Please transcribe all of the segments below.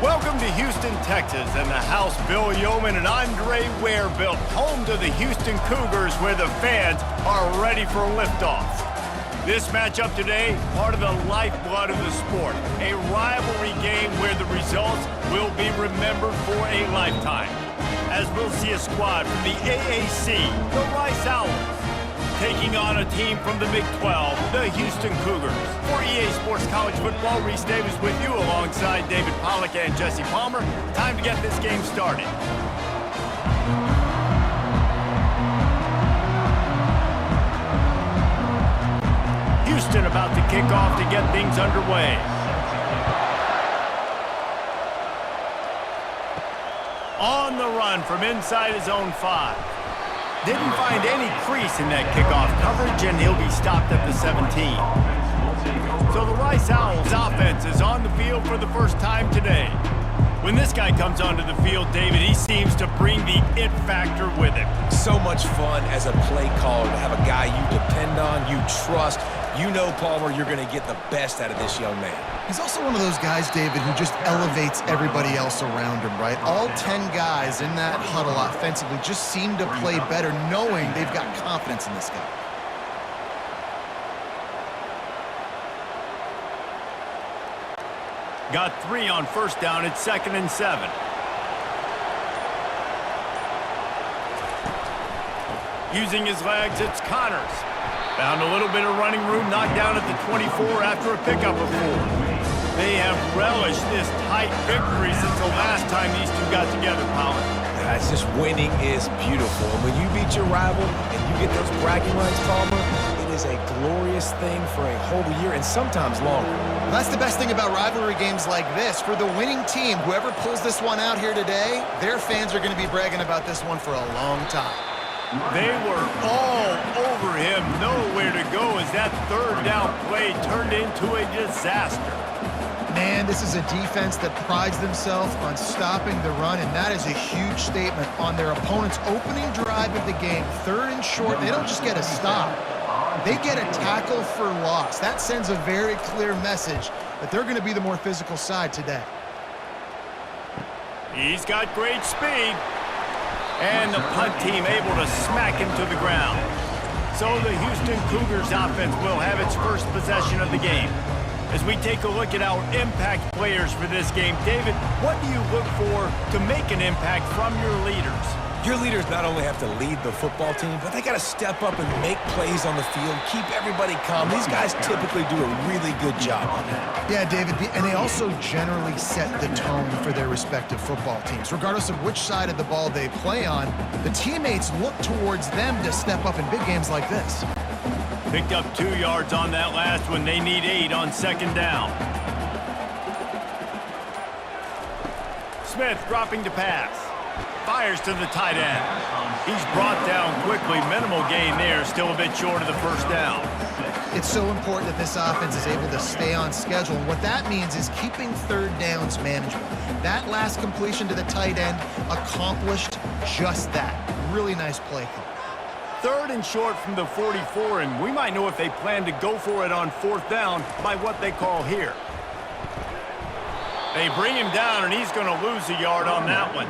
Welcome to Houston, Texas, and the house Bill Yeoman and Andre Ware built, home to the Houston Cougars, where the fans are ready for liftoff. This matchup today, part of the lifeblood of the sport, a rivalry game where the results will be remembered for a lifetime. As we'll see a squad from the AAC, the Rice Owls, taking on a team from the Big 12, the Houston Cougars. For EA Sports College Football, Reese Davis with you alongside David Pollack and Jesse Palmer. Time to get this game started. Houston about to kick off to get things underway. On the run from inside his own 5. Didn't find any crease in that kickoff coverage, and he'll be stopped at the 17. So the Rice Owls offense is on the field for the first time today. When this guy comes onto the field, David, he seems to bring the it factor with him. So much fun as a play caller to have a guy you depend on, you trust. You know, Palmer, you're going to get the best out of this young man. He's also one of those guys, David, who just elevates everybody else around him, right? All 10 guys in that huddle offensively just seem to play better knowing they've got confidence in this guy. Got 3 on first down. It's 2nd and 7. Using his legs, it's Connors. Found a little bit of running room, knocked down at the 24 after a pickup of 4. They have relished this tight victory since the last time these two got together, Colin. Guys, just winning is beautiful. And when you beat your rival and you get those bragging rights, Palmer, it is a glorious thing for a whole year and sometimes longer. That's the best thing about rivalry games like this. For the winning team, whoever pulls this one out here today, their fans are going to be bragging about this one for a long time. They were all over him, nowhere to go as that third down play turned into a disaster. Man, this is a defense that prides themselves on stopping the run, and that is a huge statement on their opponent's opening drive of the game. 3rd and short, they don't just get a stop. They get a tackle for loss. That sends a very clear message that they're going to be the more physical side today. He's got great speed. And the punt team able to smack him to the ground. So the Houston Cougars offense will have its first possession of the game. As we take a look at our impact players for this game, David, what do you look for to make an impact from your leaders? Your leaders not only have to lead the football team, but they got to step up and make plays on the field, keep everybody calm. These guys typically do a really good job on that. Yeah, David, and they also generally set the tone for their respective football teams. Regardless of which side of the ball they play on, the teammates look towards them to step up in big games like this. Picked up 2 yards on that last one. They need 8 on 2nd down. Smith dropping to pass. Fires to the tight end. He's brought down quickly. Minimal gain there. Still a bit short of the first down. It's so important that this offense is able to stay on schedule. And what that means is keeping 3rd downs manageable. That last completion to the tight end accomplished just that. Really nice play call. 3rd and short from the 44, and we might know if they plan to go for it on 4th down by what they call here. They bring him down, and he's going to lose a yard on that one.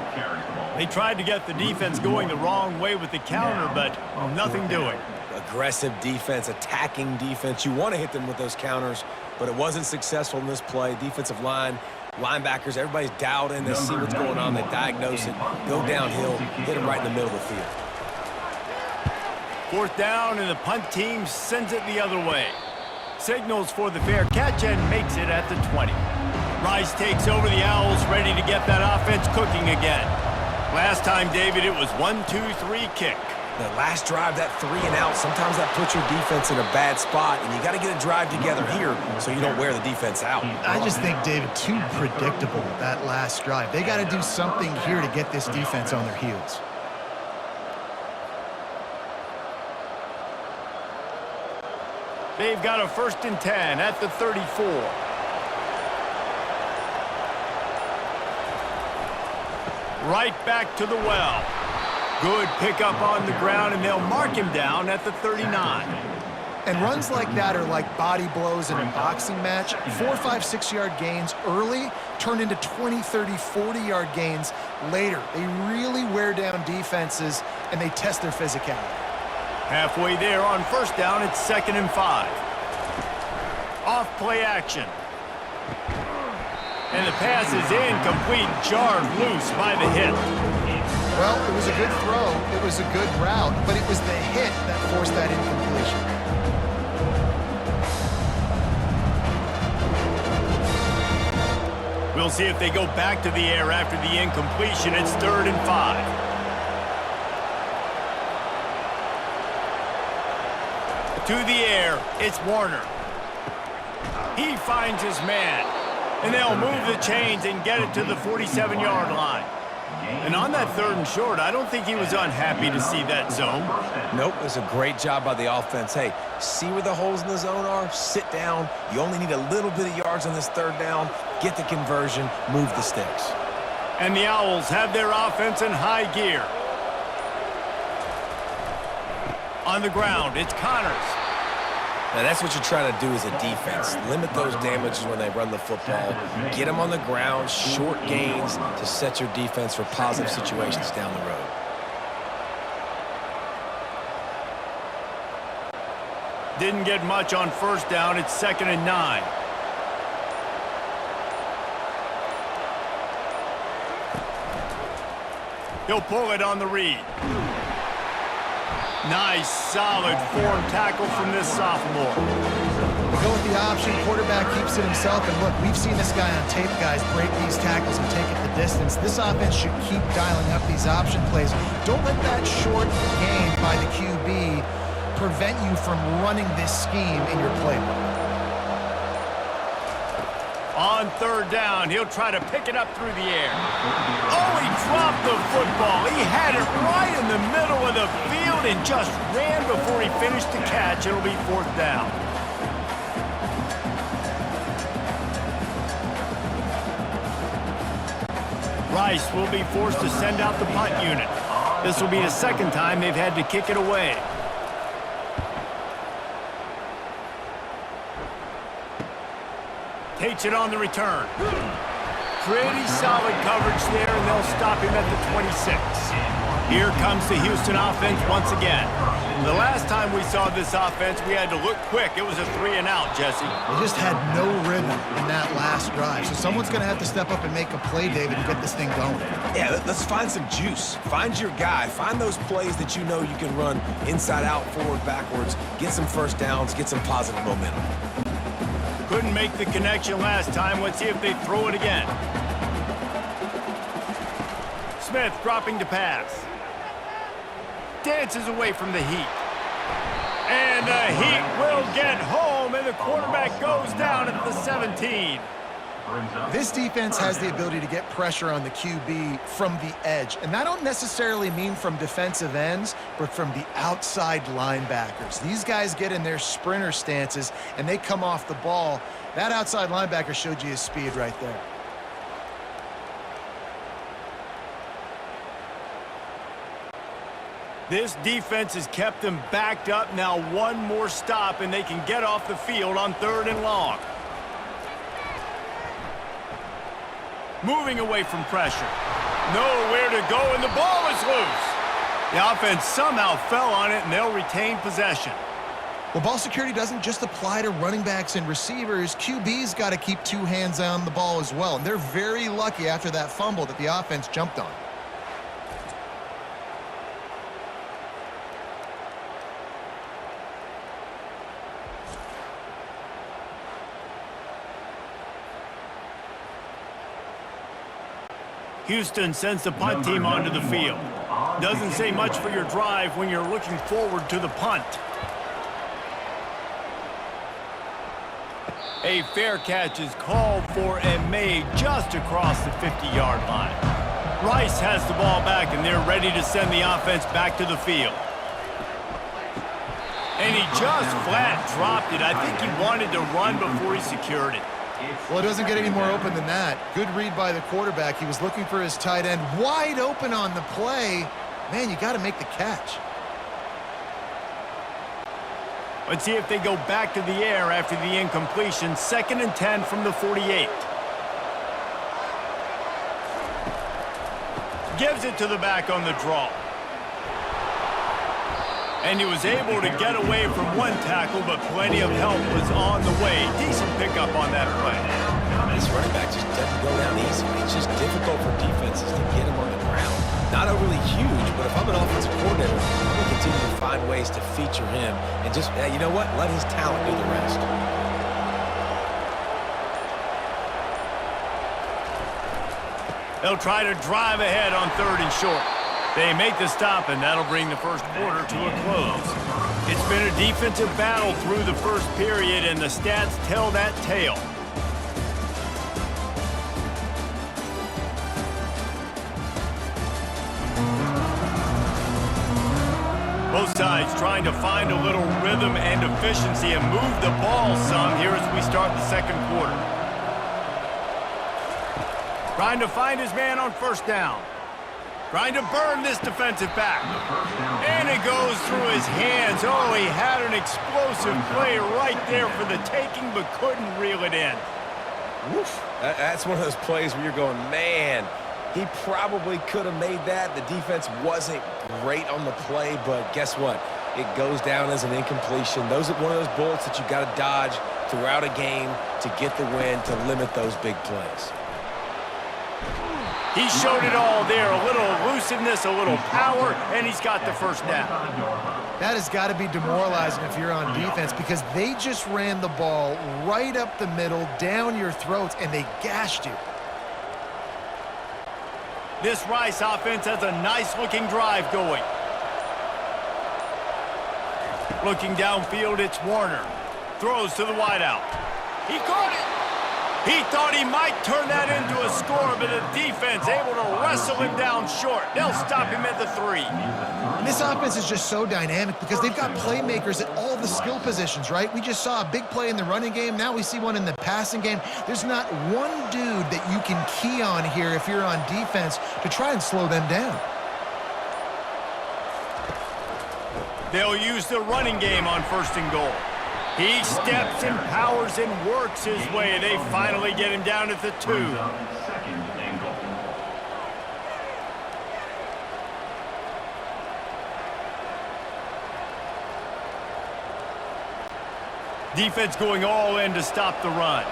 They tried to get the defense going the wrong way with the counter, but nothing doing. Aggressive defense, attacking defense. You want to hit them with those counters, but it wasn't successful in this play. Defensive line, linebackers, everybody's dialed in. They see what's going on. They diagnose it, go downhill, hit them right in the middle of the field. 4th down, and the punt team sends it the other way. Signals for the fair catch and makes it at the 20. Rice takes over the Owls, ready to get that offense cooking again. Last time, David, it was 1-2-3 kick. The last drive, that 3 and out, sometimes that puts your defense in a bad spot, and you got to get a drive together here so you don't wear the defense out. I just think, David, too predictable that last drive. They got to do something here to get this defense on their heels. They've got a 1st and 10 at the 34. Right back to the well. Good pickup on the ground, and they'll mark him down at the 39. And runs like that are like body blows in a boxing match. 4, 5, 6-yard gains early turn into 20, 30, 40-yard gains later. They really wear down defenses, and they test their physicality. Halfway there on first down, it's 2nd and 5. Off play action. And the pass is incomplete, jarred loose by the hit. Well, it was a good throw, it was a good route, but it was the hit that forced that incompletion. We'll see if they go back to the air after the incompletion. It's 3rd and 5. To the air, it's Warner. He finds his man. And they'll move the chains and get it to the 47-yard line. And on that 3rd and short, I don't think he was unhappy to see that zone. Nope, it was a great job by the offense. Hey, see where the holes in the zone are? Sit down. You only need a little bit of yards on this 3rd down. Get the conversion, move the sticks. And the Owls have their offense in high gear. On the ground, it's Connors. Now, that's what you're trying to do as a defense. Limit those damages when they run the football. Get them on the ground, short gains to set your defense for positive situations down the road. Didn't get much on first down. It's 2nd and 9. He'll pull it on the read. Nice, solid form tackle from this sophomore. We go with the option. Quarterback keeps it himself. And look, we've seen this guy on tape, guys, break these tackles and take it the distance. This offense should keep dialing up these option plays. Don't let that short gain by the QB prevent you from running this scheme in your playbook. On 3rd down, he'll try to pick it up through the air. Oh, he dropped the football. He had it right in the middle of the field and just ran before he finished the catch. It'll be 4th down. Rice will be forced to send out the punt unit. This will be the 2nd time they've had to kick it away. Takes it on the return. Pretty solid coverage there, and they'll stop him at the 26. Here comes the Houston offense once again. The last time we saw this offense, we had to look quick. It was a 3-and-out, Jesse. They just had no rhythm in that last drive. So someone's going to have to step up and make a play, David, and get this thing going. Yeah, let's find some juice. Find your guy. Find those plays that you know you can run inside out, forward, backwards. Get some first downs. Get some positive momentum. Couldn't make the connection last time. Let's see if they throw it again. Smith dropping to pass. Dances away from the heat. And the heat will get home, and the quarterback goes down at the 17. This defense has the ability to get pressure on the QB from the edge. And that don't necessarily mean from defensive ends, but from the outside linebackers. These guys get in their sprinter stances, and they come off the ball. That outside linebacker showed you his speed right there. This defense has kept them backed up. Now one more stop, and they can get off the field on 3rd and long. Moving away from pressure. Nowhere to go, and the ball is loose. The offense somehow fell on it, and they'll retain possession. Well, ball security doesn't just apply to running backs and receivers. QB's got to keep 2 hands on the ball as well. And they're very lucky after that fumble that the offense jumped on. Houston sends the punt team onto the field. Doesn't say much for your drive when you're looking forward to the punt. A fair catch is called for and made just across the 50-yard line. Rice has the ball back, and they're ready to send the offense back to the field. And he just flat dropped it. I think he wanted to run before he secured it. Well, it doesn't get any more open than that. Good read by the quarterback. He was looking for his tight end. Wide open on the play. Man, you got to make the catch. Let's see if they go back to the air after the incompletion. 2nd and 10 from the 48. Gives it to the back on the draw. And he was able to get away from one tackle, but plenty of help was on the way. Decent pickup on that play. This running back just doesn't go down easy. It's just difficult for defenses to get him on the ground. Not overly huge, but if I'm an offensive coordinator, I'm going to continue to find ways to feature him and just, you know what, let his talent do the rest. They'll try to drive ahead on 3rd and short. They make the stop, and that'll bring the first quarter to a close. It's been a defensive battle through the first period, and the stats tell that tale. Both sides trying to find a little rhythm and efficiency and move the ball some here as we start the 2nd quarter. Trying to find his man on 1st down. Trying to burn this defensive back. And it goes through his hands. Oh, he had an explosive play right there for the taking, but couldn't reel it in. Woof. That's one of those plays where you're going, man, he probably could have made that. The defense wasn't great on the play, but guess what? It goes down as an incompletion. Those are one of those bullets that you got to dodge throughout a game to get the win, to limit those big plays. He showed it all there, a little elusiveness, a little power, and he's got the 1st down. That has got to be demoralizing if you're on defense because they just ran the ball right up the middle, down your throats, and they gashed you. This Rice offense has a nice-looking drive going. Looking downfield, it's Warner. Throws to the wideout. He caught it. He thought he might turn that into a score, but the defense able to wrestle him down short. They'll stop him at the 3. And this offense is just so dynamic because they've got playmakers at all the skill positions, right? We just saw a big play in the running game. Now we see one in the passing game. There's not one dude that you can key on here if you're on defense to try and slow them down. They'll use the running game on 1st and goal. He steps and powers and works his way. They finally get him down at the 2. Defense going all in to stop the run.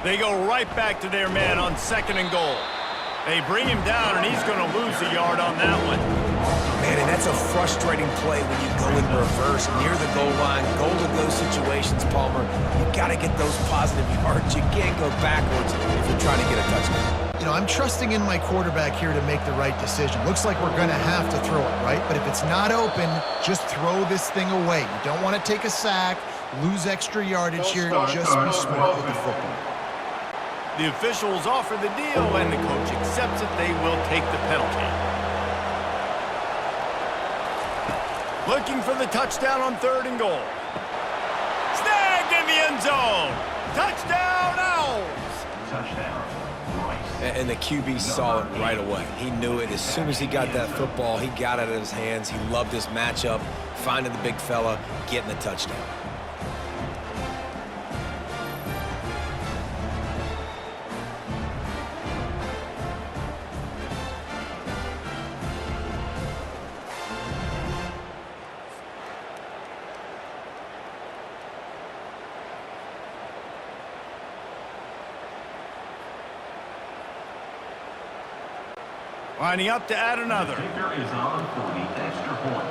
They go right back to their man on 2nd and goal. They bring him down, and he's going to lose a yard on that one. Man, and that's a frustrating play when you go in reverse near the goal line. Goal-to-go situations, Palmer. You got to get those positive yards. You can't go backwards if you're trying to get a touchdown. You know, I'm trusting in my quarterback here to make the right decision. Looks like we're going to have to throw it, right? But if it's not open, just throw this thing away. You don't want to take a sack, lose extra yardage here. Just be smart with the football. The officials offer the deal, and the coach accepts it. They will take the penalty. Looking for the touchdown on 3rd and goal. Snagged in the end zone. Touchdown, Owls. Touchdown. And the QB saw it right away. He knew it. As soon as he got that football, he got it in his hands. He loved this matchup, finding the big fella, getting the touchdown. Lining up to add another. Kicker is on for the extra point.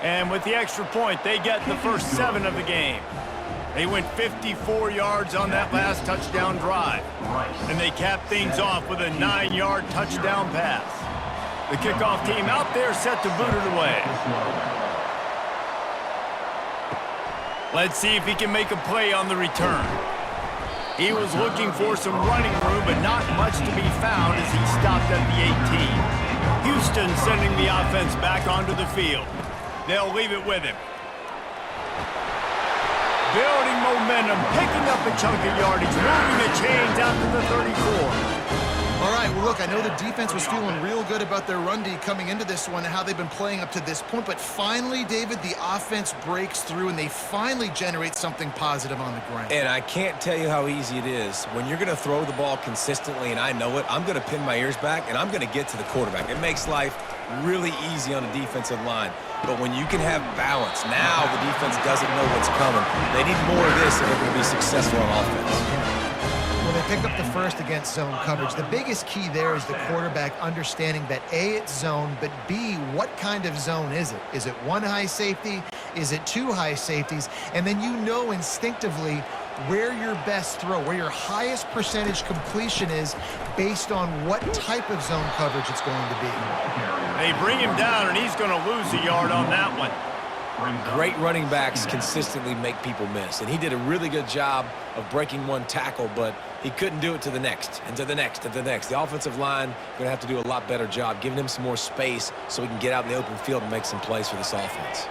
And with the extra point, they get the first 7 of the game. They went 54 yards on that last touchdown drive. And they cap things off with a 9-yard touchdown pass. The kickoff team out there set to boot it away. Let's see if he can make a play on the return. He was looking for some running room, but not much to be found as he stopped at the 18. Houston sending the offense back onto the field. They'll leave it with him. Building momentum, picking up a chunk of yardage, moving the chains out to the 34. All right, well, look, I know the defense was feeling real good about their run D coming into this one and how they've been playing up to this point, but finally, David, the offense breaks through and they finally generate something positive on the ground. And I can't tell you how easy it is. When you're going to throw the ball consistently, and I know it, I'm going to pin my ears back, and I'm going to get to the quarterback. It makes life really easy on the defensive line. But when you can have balance, now the defense doesn't know what's coming. They need more of this if they're going to be successful on offense. When they pick up the first against zone coverage, the biggest key there is the quarterback understanding that A, it's zone, but B, what kind of zone is it? Is it one high safety? Is it two high safeties? And then you know instinctively where your best throw, where your highest percentage completion is based on what type of zone coverage it's going to be. They bring him down, and he's going to lose a yard on that one. Great running backs consistently make people miss, and he did a really good job of breaking one tackle, but he couldn't do it to the next, and to the next, and to the next. The offensive line going to have to do a lot better job giving him some more space so he can get out in the open field and make some plays for this offense.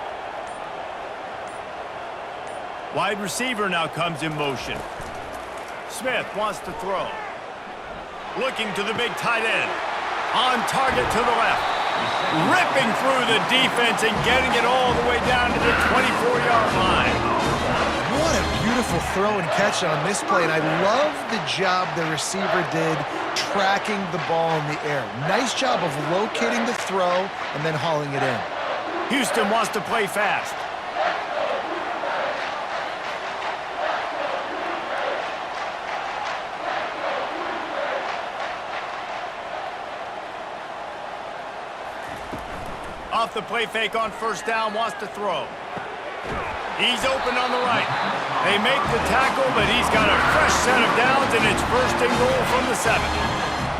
Wide receiver now comes in motion. Smith wants to throw. Looking to the big tight end. On target to the left. Ripping through the defense and getting it all the way down to the 24-yard line. What a beautiful throw and catch on this play, and I love the job the receiver did tracking the ball in the air. Nice job of locating the throw and then hauling it in. Houston wants to play fast. Off the play fake on first down, wants to throw. He's open on the right. They make the tackle, but he's got a fresh set of downs, and it's first and goal from the 7.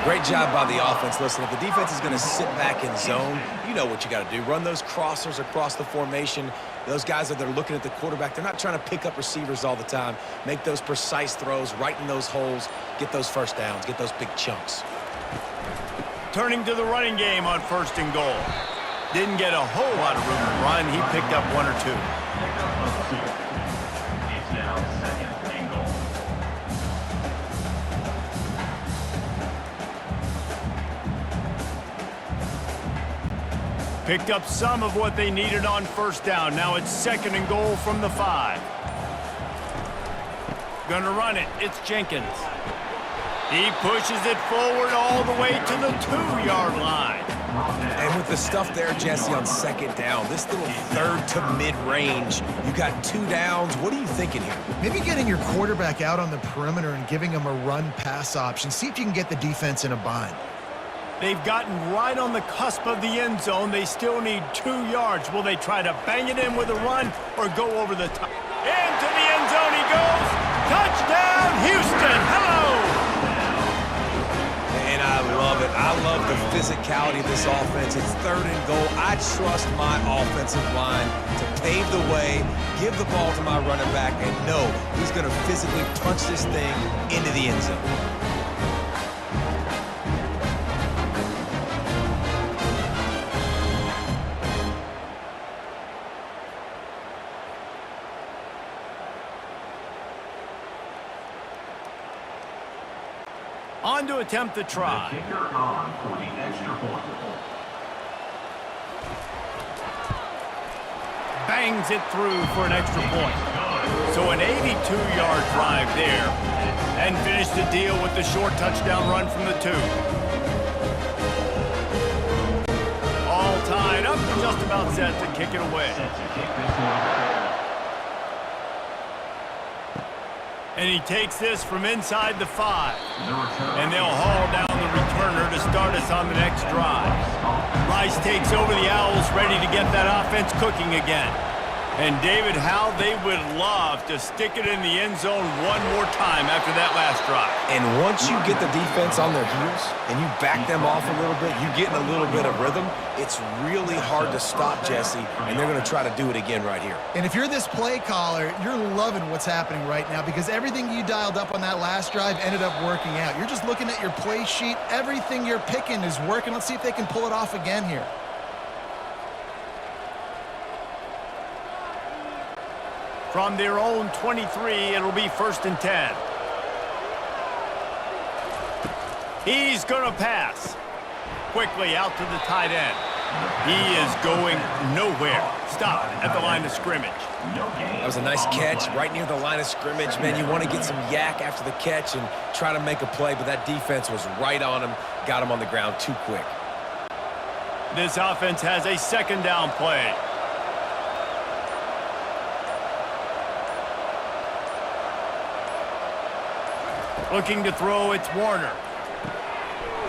Great job by the offense. Listen, if the defense is going to sit back in zone, you know what you got to do. Run those crossers across the formation. Those guys that are looking at the quarterback, they're not trying to pick up receivers all the time. Make those precise throws, right in those holes, get those first downs, get those big chunks. Turning to the running game on first and goal. Didn't get a whole lot of room to run. He picked up 1 or 2. It's now second and goal. Picked up some of what they needed on first down. Now it's second and goal from the 5. Gonna run it. It's Jenkins. He pushes it forward all the way to the 2-yard line. And with the stuff there, Jesse, on second down, this little third to mid-range, you got 2 downs. What are you thinking here? Maybe getting your quarterback out on the perimeter and giving him a run-pass option. See if you can get the defense in a bind. They've gotten right on the cusp of the end zone. They still need 2 yards. Will they try to bang it in with a run or go over the top? Into the end zone he goes. Touchdown, Houston. Hello. And I love it. I love the physicality of this offense. It's third and goal. I trust my offensive line to pave the way, give the ball to my running back, and know he's going to physically punch this thing into the end zone. On to attempt the try. The kicker on for the extra point. Bangs it through for an extra point. So an 82-yard drive there. And finish the deal with the short touchdown run from the 2. All tied up and just about set to kick it away. Set to kick this one. And he takes this from inside the 5. And they'll haul down the returner to start us on the next drive. Rice takes over the Owls, ready to get that offense cooking again. And David, how they would love to stick it in the end zone one more time after that last drive. And once you get the defense on their heels and you back them off a little bit, you get in a little bit of rhythm, it's really hard to stop, Jesse, and they're going to try to do it again right here. And if you're this play caller, you're loving what's happening right now because everything you dialed up on that last drive ended up working out. You're just looking at your play sheet. Everything you're picking is working. Let's see if they can pull it off again here. From their own 23, it'll be first and 10. He's going to pass. Quickly out to the tight end. He is going nowhere. Stop at the line of scrimmage. That was a nice catch right near the line of scrimmage. Man, you want to get some yak after the catch and try to make a play, but that defense was right on him, got him on the ground too quick. This offense has a second down play. Looking to throw, it's Warner.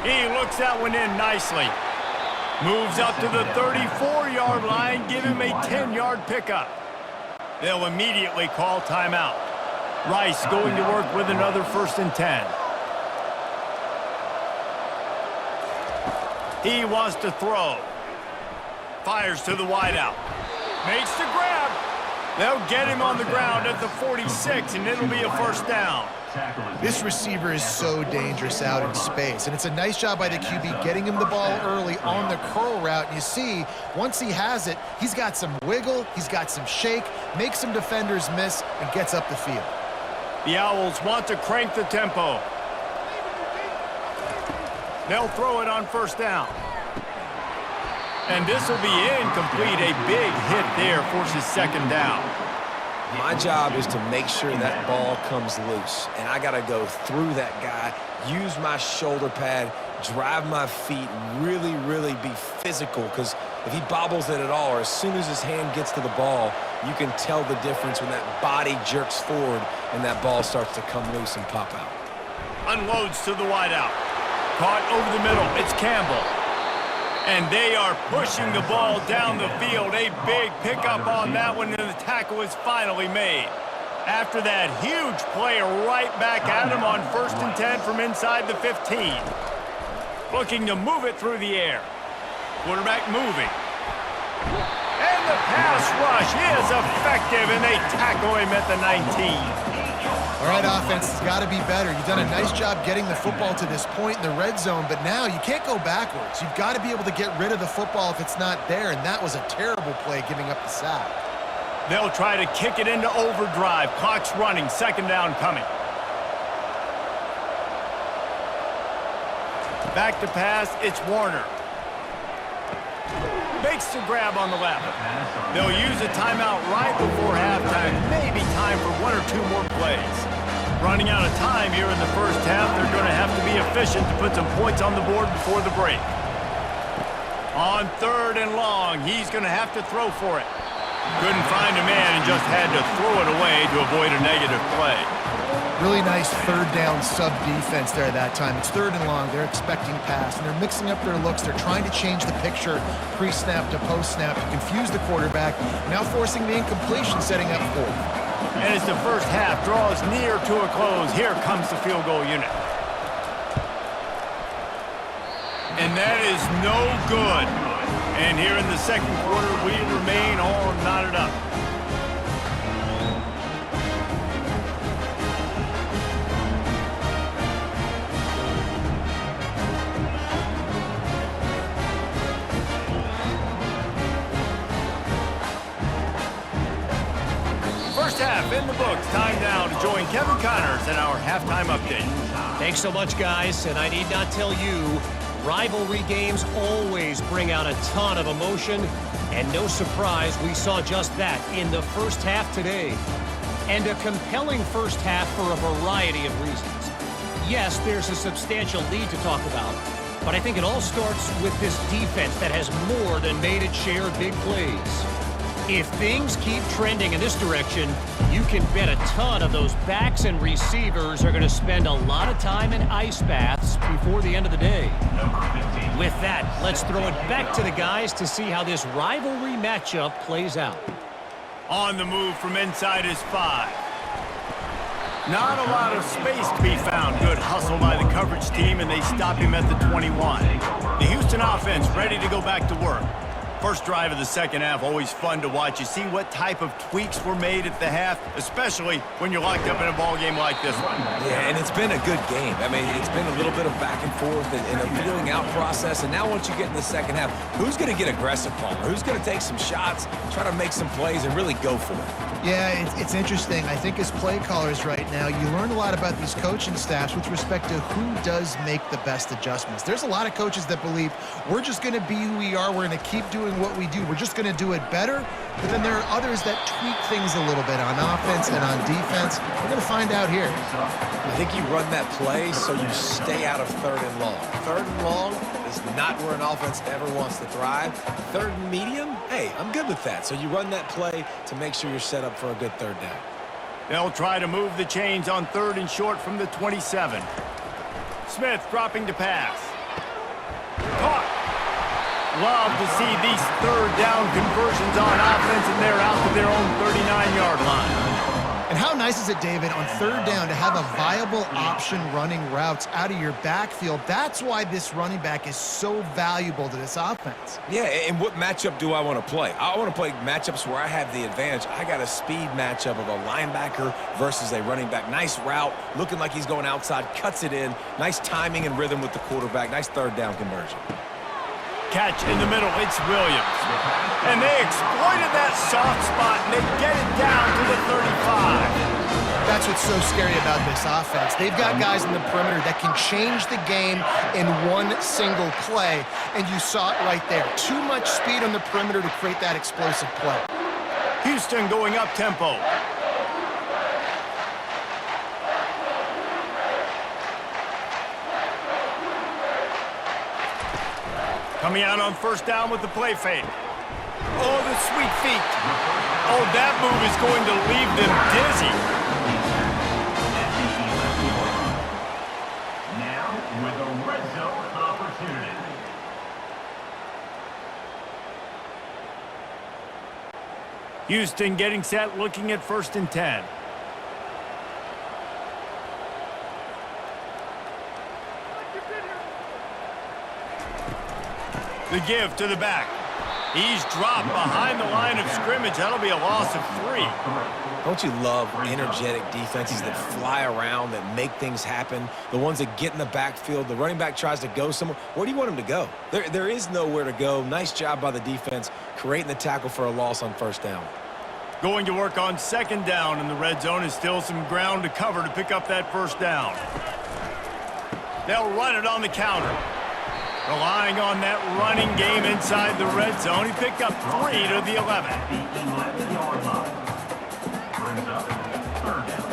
He looks that one in nicely. Moves up to the 34-yard line, give him a 10-yard pickup. They'll immediately call timeout. Rice going to work with another 1st and 10. He wants to throw. Fires to the wideout. Makes the grab. They'll get him on the ground at the 46, and it'll be a 1st down. This receiver is so dangerous out in space, and it's a nice job by the QB getting him the ball early on the curl route. And you see, once he has it, he's got some wiggle, he's got some shake, makes some defenders miss, and gets up the field. The Owls want to crank the tempo. They'll throw it on 1st down. And this will be incomplete. A big hit there forces 2nd down. My job is to make sure that ball comes loose, and I got to go through that guy, use my shoulder pad, drive my feet, really, really be physical, because if he bobbles it at all, or as soon as his hand gets to the ball, you can tell the difference when that body jerks forward and that ball starts to come loose and pop out. Unloads to the wideout. Caught over the middle. It's Campbell. And they are pushing the ball down the field. A big pickup on that one, and the tackle is finally made. After that huge play, right back at him on 1st and 10 from inside the 15. Looking to move it through the air. Quarterback moving. And the pass rush is effective, and they tackle him at the 19. All right, offense has got to be better. You've done a nice job getting the football to this point in the red zone, but now you can't go backwards. You've got to be able to get rid of the football if it's not there, and that was a terrible play giving up the sack. They'll try to kick it into overdrive. Clock's running. 2nd down coming. Back to pass. It's Warner. Makes the grab on the left. They'll use a timeout right before halftime. Maybe time for 1 or 2 more plays. Running out of time here in the 1st half. They're going to have to be efficient to put some points on the board before the break. On 3rd and long, he's going to have to throw for it. Couldn't find a man and just had to throw it away to avoid a negative play. Really nice 3rd down sub-defense there that time. It's 3rd and long. They're expecting pass, and they're mixing up their looks. They're trying to change the picture pre-snap to post-snap to confuse the quarterback, now forcing the incompletion, setting up 4th. And as the 1st half draws near to a close, here comes the field goal unit. And that is no good. And here in the 2nd quarter, we remain all knotted up. First half in the books. Time now to join Kevin Connors in our halftime update. Thanks so much, guys. And I need not tell you, rivalry games always bring out a ton of emotion. And no surprise, we saw just that in the 1st half today. And a compelling 1st half for a variety of reasons. Yes, there's a substantial lead to talk about. But I think it all starts with this defense that has more than made its share of big plays. If things keep trending in this direction, you can bet a ton of those backs and receivers are going to spend a lot of time in ice baths before the end of the day. With that, let's throw it back to the guys to see how this rivalry matchup plays out. On the move from inside his 5. Not a lot of space to be found. Good hustle by the coverage team, and they stop him at the 21. The Houston offense ready to go back to work. First drive of the second half, always fun to watch. You see what type of tweaks were made at the half, especially when you're locked up in a ball game like this one. Yeah, and it's been a good game. I mean, it's been a little bit of back and forth and a feeling out process. And now once you get in the second half, who's going to get aggressive, Palmer? Who's going to take some shots, try to make some plays, and really go for it? Yeah, it's interesting. I think as play callers right now, you learn a lot about these coaching staffs with respect to who does make the best adjustments. There's a lot of coaches that believe we're just going to be who we are. We're going to keep doing what we do. We're just going to do it better. But then there are others that tweak things a little bit on offense and on defense. We're going to find out here. I think you run that play so you stay out of third and long. Third and long is not where an offense ever wants to thrive. Third and medium, hey, I'm good with that. So you run that play to make sure you're set up for a good third down. They'll try to move the chains on 3rd and short from the 27. Smith dropping to pass. Caught. Love to see these 3rd down conversions on offense, and they're out to their own 39-yard line. And how nice is it, David, on 3rd down to have a viable option running routes out of your backfield? That's why this running back is so valuable to this offense. Yeah, and what matchup do I want to play? I want to play matchups where I have the advantage. I got a speed matchup of a linebacker versus a running back. Nice route, looking like he's going outside, cuts it in. Nice timing and rhythm with the quarterback. Nice 3rd down conversion. Catch in the middle, it's Williams. And they exploited that soft spot, and they get it down to the 35. That's what's so scary about this offense. They've got guys in the perimeter that can change the game in one single play, and you saw it right there. Too much speed on the perimeter to create that explosive play. Houston going up tempo. Coming out on 1st down with the play fake. Oh, the sweet feet. Oh, that move is going to leave them dizzy. Now with a red zone opportunity. Houston getting set, looking at 1st and 10. The give to the back. He's dropped behind the line of scrimmage. That'll be a loss of 3. Don't you love energetic defenses that fly around, that make things happen? The ones that get in the backfield. The running back tries to go somewhere. Where do you want him to go? There is nowhere to go. Nice job by the defense creating the tackle for a loss on 1st down. Going to work on 2nd down, and the red zone is still some ground to cover to pick up that 1st down. They'll run it on the counter. Relying on that running game inside the red zone. He picked up 3 to the 11. The 11-yard line. Brings up 3rd down.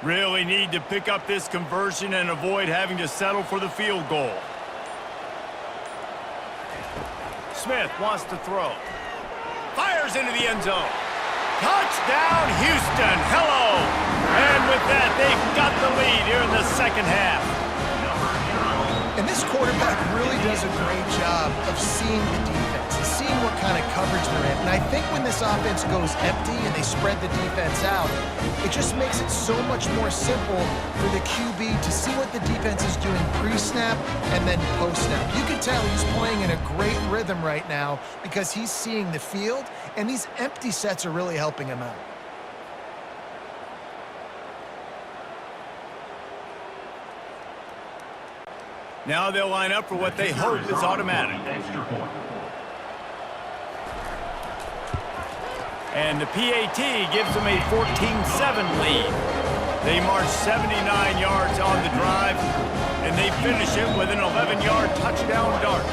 Really need to pick up this conversion and avoid having to settle for the field goal. Smith wants to throw. Fires into the end zone. Touchdown, Houston. Hello. And with that, they've got the lead here in the second half. And this quarterback really does a great job of seeing the defense and seeing what kind of coverage they're in. And I think when this offense goes empty and they spread the defense out, it just makes it so much more simple for the QB to see what the defense is doing pre-snap and then post-snap. You can tell he's playing in a great rhythm right now because he's seeing the field, and these empty sets are really helping him out. Now they'll line up for what they hope is automatic. Extra point. And the PAT gives them a 14-7 lead. They march 79 yards on the drive, and they finish it with an 11-yard touchdown dart.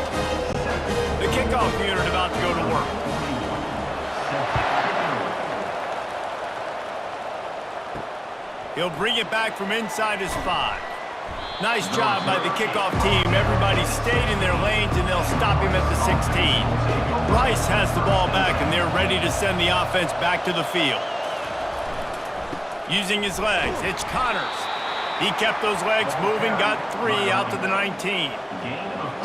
The kickoff unit about to go to work. He'll bring it back from inside his 5. Nice job by the kickoff team. Everybody stayed in their lanes, and they'll stop him at the 16. Rice has the ball back, and they're ready to send the offense back to the field. Using his legs, it's Connors. He kept those legs moving, got 3 out to the 19.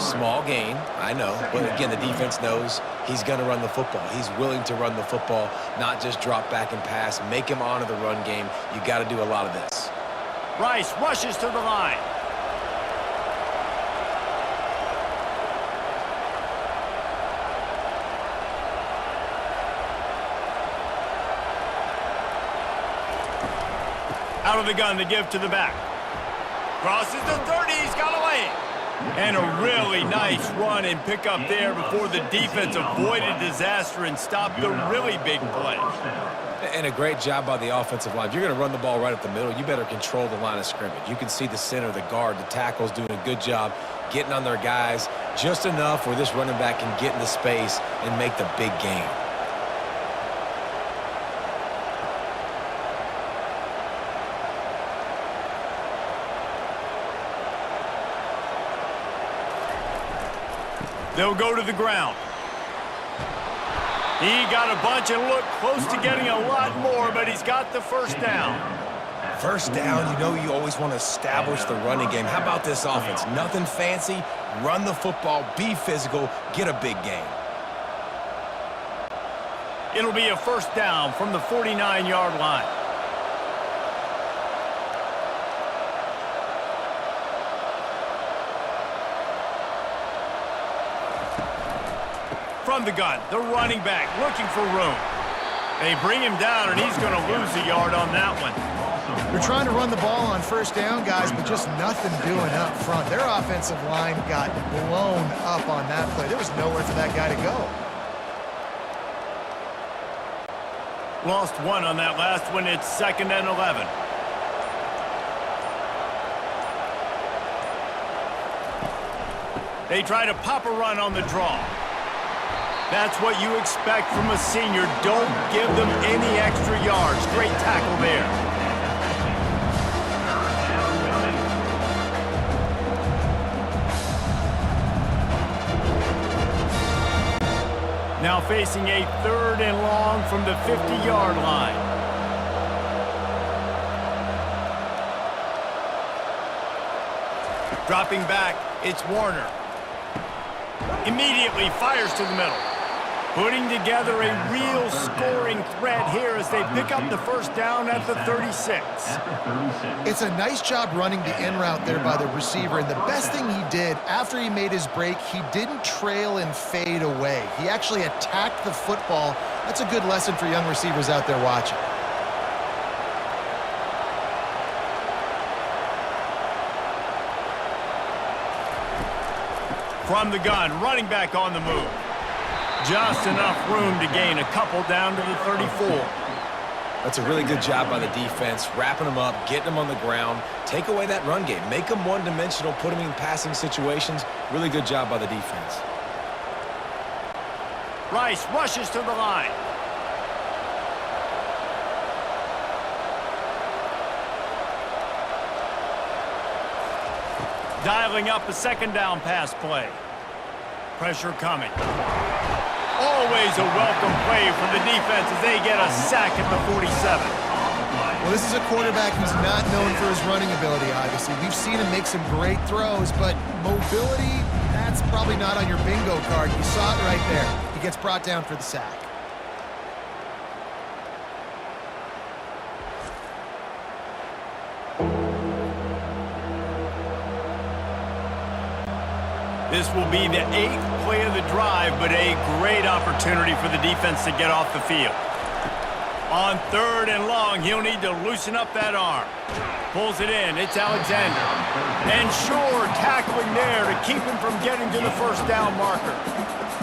Small gain, I know. But again, the defense knows he's going to run the football. He's willing to run the football, not just drop back and pass. Make him honor the run game. You got to do a lot of this. Rice rushes to the line. Out of the gun to give to the back. Crosses the 30, he's got away. And a really nice run and pick up there before the defense avoided disaster and stopped the really big play. And a great job by the offensive line. If you're going to run the ball right up the middle, you better control the line of scrimmage. You can see the center, the guard, the tackles doing a good job getting on their guys just enough where this running back can get into space and make the big gain. They'll go to the ground. He got a bunch and looked close to getting a lot more, but he's got the first down. First down, you know you always want to establish the running game. How about this offense? Nothing fancy. Run the football, be physical, get a big gain. It'll be a first down from the 49-yard line. From the gun, the running back looking for room. They bring him down, and he's going to lose a yard on that one. They're trying to run the ball on first down, guys, but just nothing doing up front. Their offensive line got blown up on that play. There was nowhere for that guy to go. Lost one on that last one. It's 2nd and 11. They try to pop a run on the draw. That's what you expect from a senior. Don't give them any extra yards. Great tackle there. Now facing a 3rd and long from the 50-yard line. Dropping back, it's Warner. Immediately fires to the middle. Putting together a real scoring threat here as they pick up the first down at the 36. It's a nice job running the in route there by the receiver, and the best thing he did after he made his break, he didn't trail and fade away. He actually attacked the football. That's a good lesson for young receivers out there watching. From the gun, running back on the move. Just enough room to gain a couple down to the 34. That's a really good job by the defense, wrapping them up, getting them on the ground. Take away that run game. Make them one-dimensional, put them in passing situations. Really good job by the defense. Rice rushes to the line. Dialing up a 2nd down pass play. Pressure coming. Always a welcome play from the defense as they get a sack at the 47. Well, this is a quarterback who's not known for his running ability, obviously. We've seen him make some great throws, but mobility, that's probably not on your bingo card. You saw it right there. He gets brought down for the sack. This will be the 8th play of the drive, but a great opportunity for the defense to get off the field. On 3rd and long, he'll need to loosen up that arm. Pulls it in. It's Alexander. And Shore tackling there to keep him from getting to the first down marker.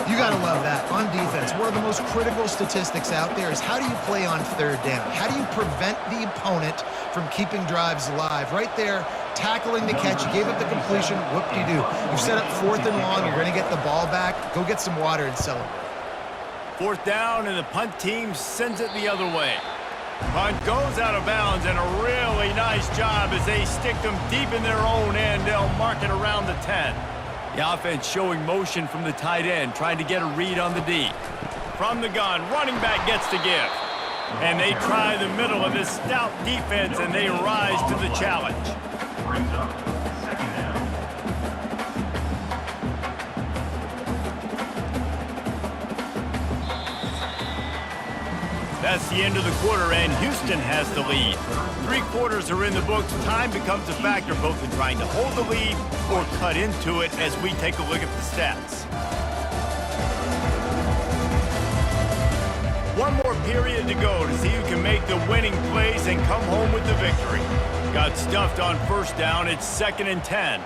You got to love that. On defense, one of the most critical statistics out there is how do you play on 3rd down? How do you prevent the opponent from keeping drives alive? Right there, tackling the catch. You gave up the completion. Whoop-de-doo. You've set up 4th and long. You're going to get the ball back. Go get some water and celebrate. 4th down, and the punt team sends it the other way. Punt goes out of bounds, and a really nice job as they stick them deep in their own end. They'll mark it around the 10. The offense showing motion from the tight end, trying to get a read on the D. From the gun, running back gets to give. And they try the middle of this stout defense, and they rise to the challenge. Brings up 2nd down. That's the end of the quarter, and Houston has the lead. 3 quarters are in the books. Time becomes a factor both in trying to hold the lead or cut into it as we take a look at the stats. One more period to go to see who can make the winning plays and come home with the victory. Got stuffed on first down. It's 2nd and 10.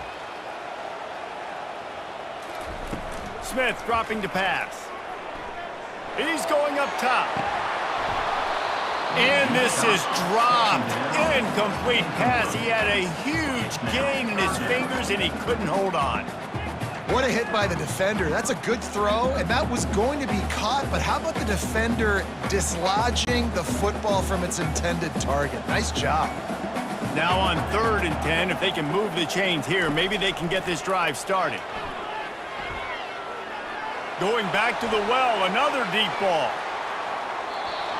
Smith dropping to pass. He's going up top. And this is dropped. Incomplete pass. He had a huge gain in his fingers, and he couldn't hold on. What a hit by the defender. That's a good throw, and that was going to be caught, but how about the defender dislodging the football from its intended target? Nice job. Now on 3rd and 10, if they can move the chains here, maybe they can get this drive started. Going back to the well, another deep ball.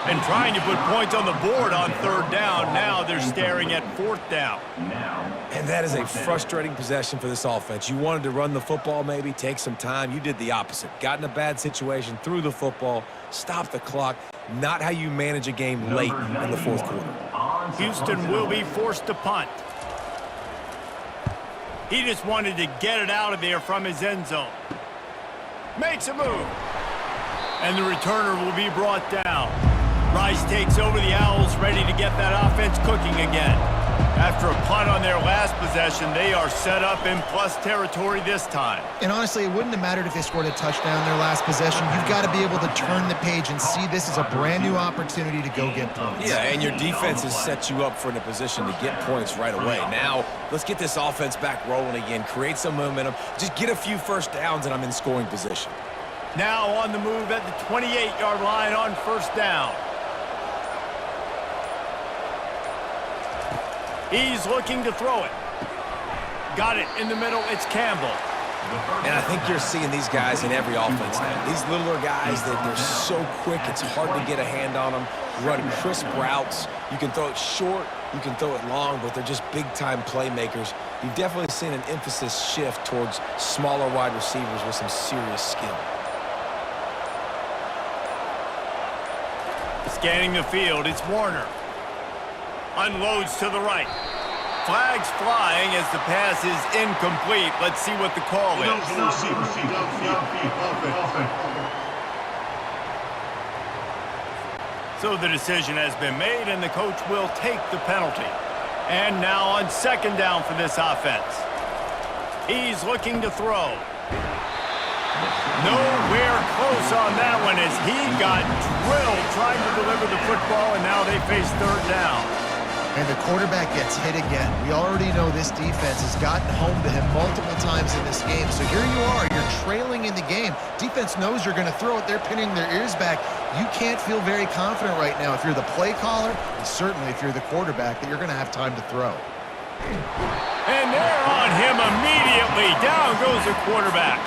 And trying to put points on the board on 3rd down. Now they're staring at 4th down. And that is a frustrating possession for this offense. You wanted to run the football, maybe take some time. You did the opposite. Got in a bad situation, threw the football, stopped the clock. Not how you manage a game late in the 4th quarter. Houston will be forced to punt. He just wanted to get it out of there from his end zone. Makes a move. And the returner will be brought down. Rice takes over the Owls, ready to get that offense cooking again. After a punt on their last possession, they are set up in plus territory this time. And honestly, it wouldn't have mattered if they scored a touchdown in their last possession. You've got to be able to turn the page and see this as a brand new opportunity to go get points. Yeah, and your defense has set you up for in a position to get points right away. Now, let's get this offense back rolling again, create some momentum, just get a few first downs, and I'm in scoring position. Now on the move at the 28-yard line on 1st down. He's looking to throw it. Got it in the middle. It's Campbell. And I think you're seeing these guys in every offense now. These littler guys, they're so quick, it's hard to get a hand on them. Run crisp routes. You can throw it short, you can throw it long, but they're just big-time playmakers. You've definitely seen an emphasis shift towards smaller wide receivers with some serious skill. Scanning the field, it's Warner. Unloads to the right. Flags flying as the pass is incomplete. Let's see what the call is. So the decision has been made, and the coach will take the penalty. And now on 2nd down for this offense. He's looking to throw. Nowhere close on that one as he got drilled trying to deliver the football, and now they face 3rd down. And the quarterback gets hit again. We already know this defense has gotten home to him multiple times in this game. So here you are, you're trailing in the game. Defense knows you're going to throw it. They're pinning their ears back. You can't feel very confident right now if you're the play caller, and certainly if you're the quarterback, that you're going to have time to throw. And they're on him immediately. Down goes the quarterback.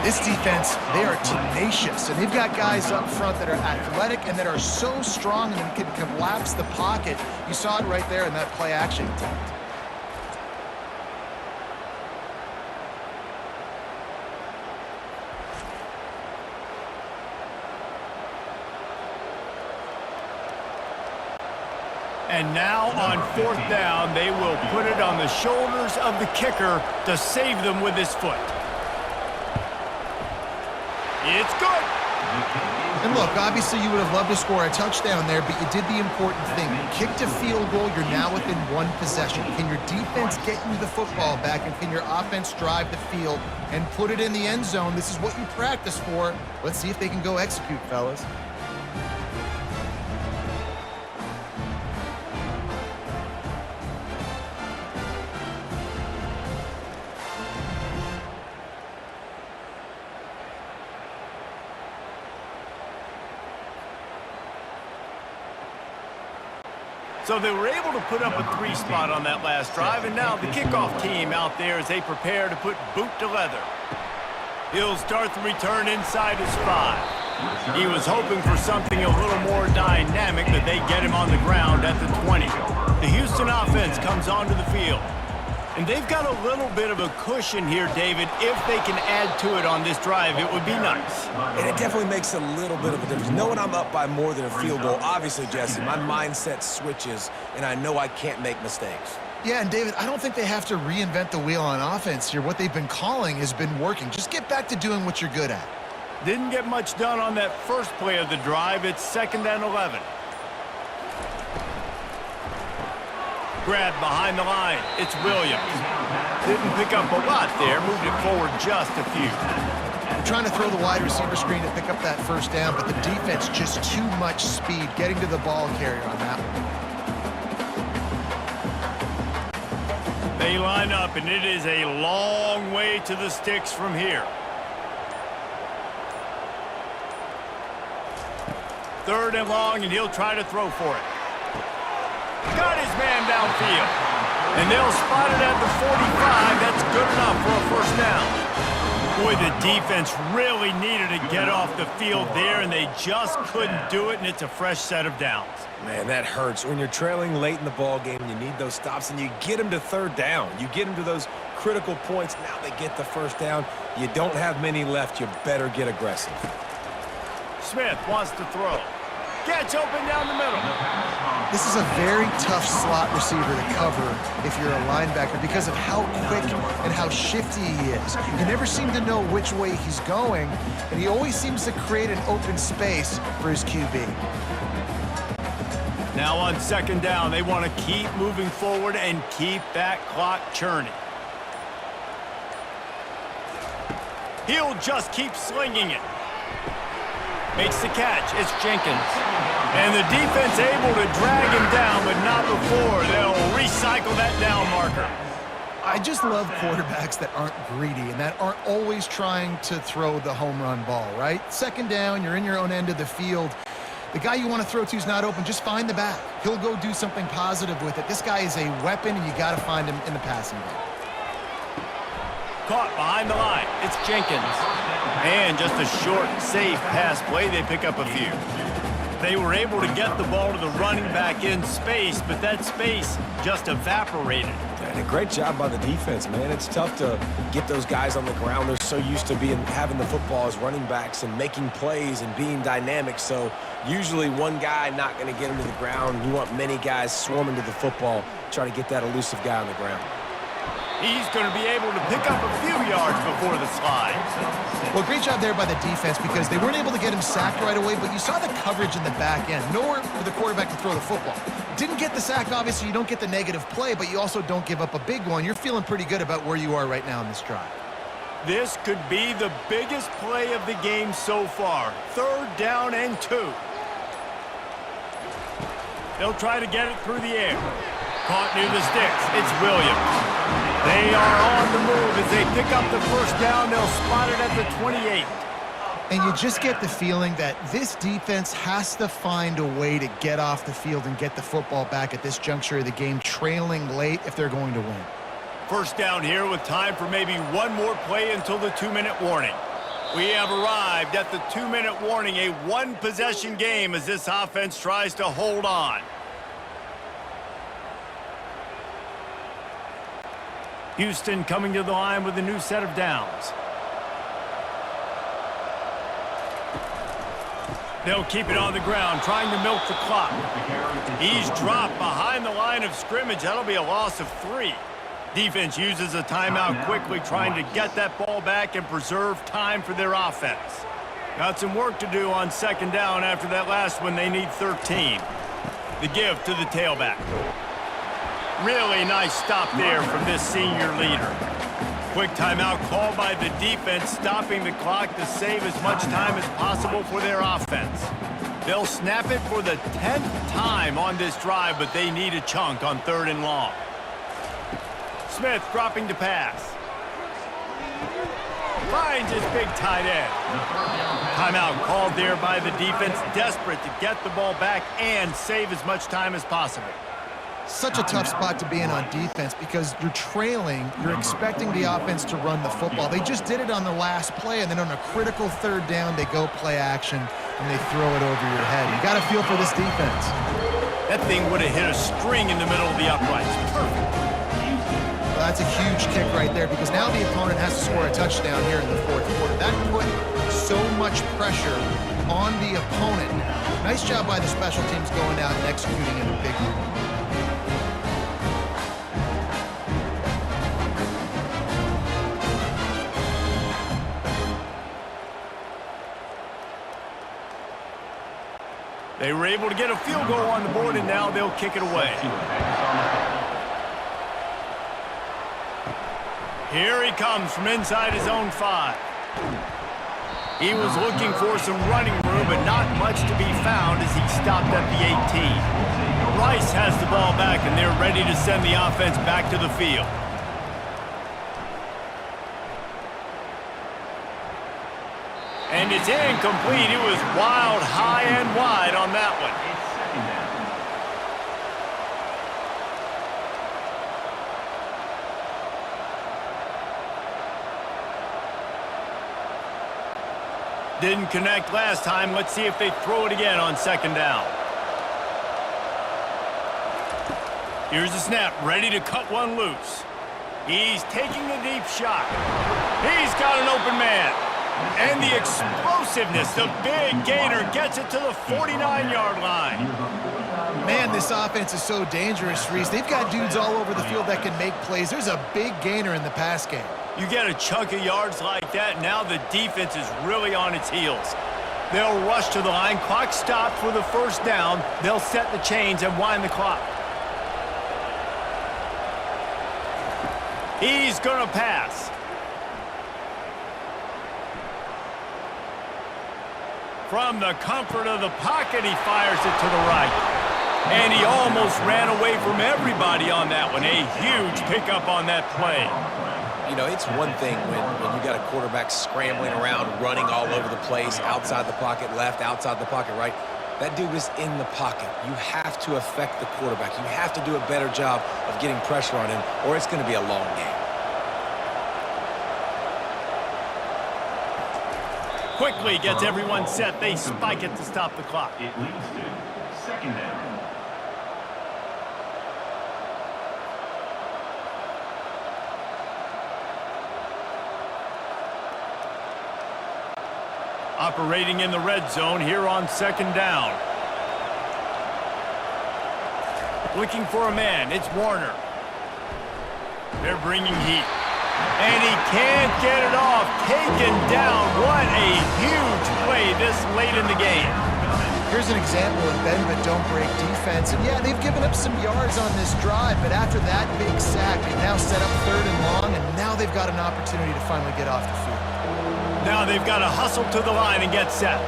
This defense, they are tenacious, and they've got guys up front that are athletic and that are so strong and can collapse the pocket. You saw it right there in that play-action attempt. And now on 4th down, they will put it on the shoulders of the kicker to save them with his foot. It's good. And look, obviously you would have loved to score a touchdown there, but you did the important thing. You kicked a field goal, you're now within one possession. Can your defense get you the football back, and can your offense drive the field and put it in the end zone? This is what you practice for. Let's see if they can go execute, fellas. So they were able to put up a 3 spot on that last drive, and now the kickoff team out there as they prepare to put boot to leather. He'll start the return inside his 5. He was hoping for something a little more dynamic, but they get him on the ground at the 20. The Houston offense comes onto the field. And they've got a little bit of a cushion here, David. If they can add to it on this drive, it would be nice. And it definitely makes a little bit of a difference. Knowing I'm up by more than a field goal, obviously, Jesse, my mindset switches, and I know I can't make mistakes. Yeah, and David, I don't think they have to reinvent the wheel on offense here. What they've been calling has been working. Just get back to doing what you're good at. Didn't get much done on that first play of the drive. It's 2nd and 11. Grab behind the line. It's Williams. Didn't pick up a lot there. Moved it forward just a few. They're trying to throw the wide receiver screen to pick up that first down, but the defense just too much speed getting to the ball carrier on that one. They line up, and it is a long way to the sticks from here. 3rd and long, and he'll try to throw for it. Got his man downfield. And they'll spot it at the 45. That's good enough for a first down. Boy, the defense really needed to get off the field there, and they just couldn't do it, and it's a fresh set of downs. Man, that hurts. When you're trailing late in the ball game, you need those stops, and you get them to 3rd down. You get them to those critical points. Now they get the first down. You don't have many left. You better get aggressive. Smith wants to throw. Gets open down the middle. This is a very tough slot receiver to cover if you're a linebacker because of how quick and how shifty he is. You never seem to know which way he's going, and he always seems to create an open space for his QB. Now on 2nd down, they want to keep moving forward and keep that clock churning. He'll just keep slinging it. Makes the catch. It's Jenkins. And the defense able to drag him down, but not before. They'll recycle that down marker. I just love quarterbacks that aren't greedy and that aren't always trying to throw the home run ball, right? 2nd down, you're in your own end of the field. The guy you want to throw to is not open. Just find the back. He'll go do something positive with it. This guy is a weapon, and you got to find him in the passing game. Caught behind the line. It's Jenkins. And just a short, safe pass play. They pick up a few. They were able to get the ball to the running back in space, but that space just evaporated. And a great job by the defense, man. It's tough to get those guys on the ground. They're so used to having the football as running backs and making plays and being dynamic. So usually one guy not going to get him to the ground. You want many guys swarming to the football, try to get that elusive guy on the ground. He's going to be able to pick up a few yards before the slide. Well, great job there by the defense because they weren't able to get him sacked right away, but you saw the coverage in the back end. Nowhere for the quarterback to throw the football. Didn't get the sack, obviously. You don't get the negative play, but you also don't give up a big one. You're feeling pretty good about where you are right now in this drive. This could be the biggest play of the game so far. 3rd down and 2. They'll try to get it through the air. Caught near the sticks. It's Williams. They are on the move as they pick up the first down. They'll spot it at the 28. And you just get the feeling that this defense has to find a way to get off the field and get the football back at this juncture of the game, trailing late if they're going to win. First down here with time for maybe one more play until the 2-minute warning. We have arrived at the 2-minute warning, a one-possession game as this offense tries to hold on. Houston coming to the line with a new set of downs. They'll keep it on the ground, trying to milk the clock. He's dropped behind the line of scrimmage. That'll be a loss of 3. Defense uses a timeout quickly, trying to get that ball back and preserve time for their offense. Got some work to do on 2nd down after that last one. They need 13. The give to the tailback. Really nice stop there from this senior leader. Quick timeout called by the defense, stopping the clock to save as much time as possible for their offense. They'll snap it for the 10th time on this drive, but they need a chunk on 3rd and long. Smith dropping to pass. Finds his big tight end. Timeout called there by the defense, desperate to get the ball back and save as much time as possible. Such a tough spot to be in on defense because you're trailing, you're expecting the offense to run the football. They just did it on the last play, and then on a critical 3rd down, they go play action, and they throw it over your head. You got to feel for this defense. That thing would have hit a string in the middle of the uprights. Perfect. Well, that's a huge kick right there because now the opponent has to score a touchdown here in the 4th quarter. That put so much pressure on the opponent now. Nice job by the special teams going out and executing in a big way. They were able to get a field goal on the board, and now they'll kick it away. Here he comes from inside his own 5. He was looking for some running room, but not much to be found as he stopped at the 18. Rice has the ball back, and they're ready to send the offense back to the field. And it's incomplete. It was wild, high and wide on that one. Didn't connect last time. Let's see if they throw it again on 2nd down. Here's the snap, ready to cut one loose. He's taking a deep shot. He's got an open man. And the explosiveness, the big gainer gets it to the 49-yard line. Man, this offense is so dangerous, Reese. They've got dudes all over the field that can make plays. There's a big gainer in the pass game. You get a chunk of yards like that, now the defense is really on its heels. They'll rush to the line. Clock stopped for the 1st down. They'll set the chains and wind the clock. He's going to pass. From the comfort of the pocket, he fires it to the right. And he almost ran away from everybody on that one. A huge pickup on that play. You know, it's one thing when you got a quarterback scrambling around, running all over the place, outside the pocket left, outside the pocket right. That dude was in the pocket. You have to affect the quarterback. You have to do a better job of getting pressure on him, or it's going to be a long game. Quickly gets everyone set. They spike it to stop the clock. It leads to 2nd down. Operating in the red zone here on 2nd down. Looking for a man. It's Warner. They're bringing heat. And he can't get it off. Taken down. What a huge play this late in the game. Here's an example of bend but don't break defense. And yeah, they've given up some yards on this drive, but after that big sack, they now set up 3rd and long, and now they've got an opportunity to finally get off the field. Now they've got to hustle to the line and get set.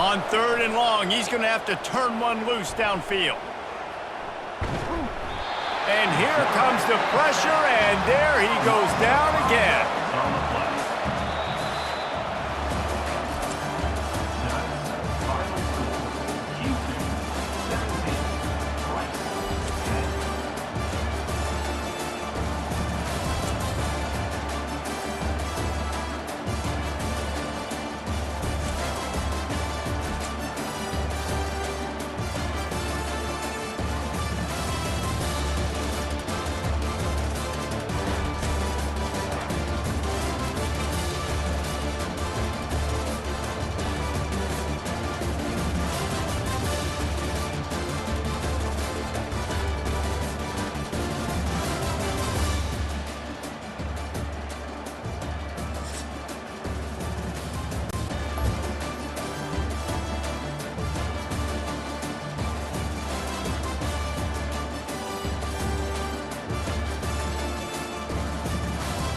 On 3rd and long, he's going to have to turn one loose downfield. And here comes the pressure, and there he goes down again.